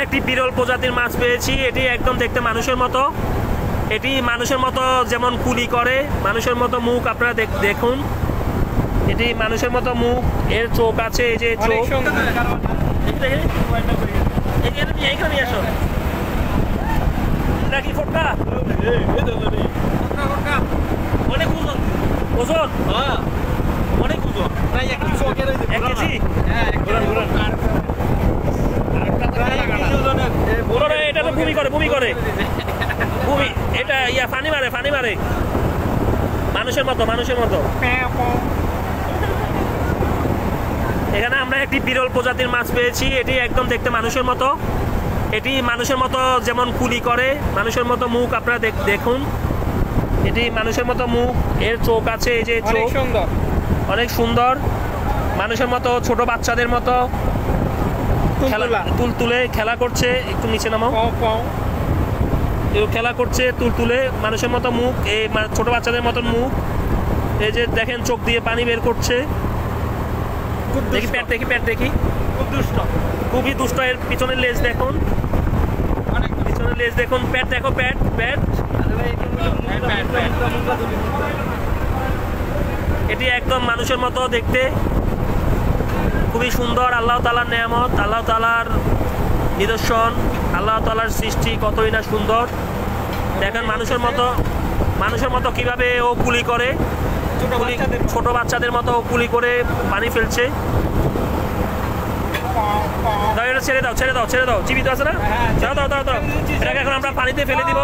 একটি বিরল প্রজাতির মাছ পেয়েছি। এটি একদম দেখতে মানুষের মতো, এটি মানুষের মতো যেমন কুলি করে, মানুষের মতো মুখ। আপনারা দেখুন, এটি মানুষের মতো মুখ, এর চোখ আছে, এই যে চোখ। এইখানে আসো নাকি ফোটকা অনেক ওজন, ওজন অনেক ওজন, এক কেজি। এটা তো ভূমি করে, ভূমি করে, ভূমি। এটা ফানি মারে, ফানি মারে মানুষের মতো, মানুষের মতো। এখানে আমরা একটি বিরল প্রজাতির মাছ পেয়েছি। এটি একদম দেখতে মানুষের মতো, এটি মানুষের মতো যেমন কুলি করে, মানুষের মতো মুখ। আপনারা দেখুন, এটি মানুষের মতো মুখ, এর চোখ আছে, এই যে চোখ, অনেক সুন্দর, মানুষের মতো, ছোট বাচ্চাদের মতো তুলে খেলা করছে। একটু নিচে নামাও, খেলা করছে তুলে, মানুষের মতো মুখ, এই ছোট বাচ্চাদের মতন মুখ। এই যে দেখেন, চোখ দিয়ে পানি বের করছে। দেখি প্যাট, দেখি প্যাট, দেখি, খুব দুষ্ট, খুবই দুষ্ট। এর পিছনের লেজ দেখুন, পিছনের লেজ দেখুন, প্যাট দেখো, প্যাট প্যাট। এটি একদম মানুষের মতো দেখতে, খুবই সুন্দর। আল্লাহ তাআলার নেয়ামত, আল্লাহ তাআলার নিদর্শন, আল্লাহ তাআলার সৃষ্টি কতই না সুন্দর। দেখেন মানুষের মতো, মানুষের মতো কিভাবে ও কুলি করে, ছোট বাচ্চাদের মতো কুলি করে পানি ফেলছে। এটা ছেড়ে দাও, ছেড়ে দাও, ছেড়ে দাও, জীবিত আছে না? দাও দাও দাও দাও, এটাকে এখন আমরা পানিতে ফেলে দিব।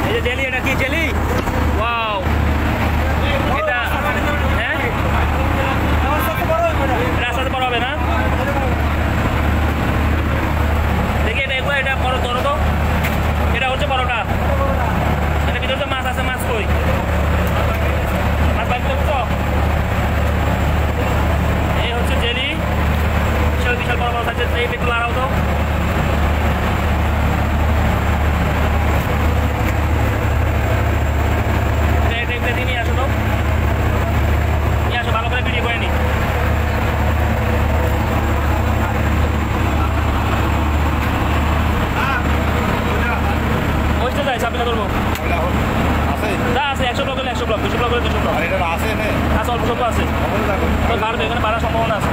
এই যে জেলি, এটা কি জেলি? ওয়াও, এটা হ্যাঁ, রাস্তাতে বড় হবে না? দেখি এটা, এগুলো এটা বড়, ধরো তো, এটা হচ্ছে বড়টা। এটা ভিতরে তো মাছ আছে, মাছ কই? মাছ বাইরে বুঝছো? এই হচ্ছে জেলি, বিশাল বিশাল বড় বড় সাইজের। এই একটু লাড়াও তো। নিয়ে আসো তো, নিয়ে আসো, ভালো করে ভিডিও করে নি। ওই তো যাই, সাবিনা করবো না, আছে 100 ব্লক হলে 100 ব্লক, 200 ব্লক হলে 200 ব্লক আছে, অল্প স্বল্প আছে, বাড়বে, এখানে বাড়ার সম্ভাবনা আছে।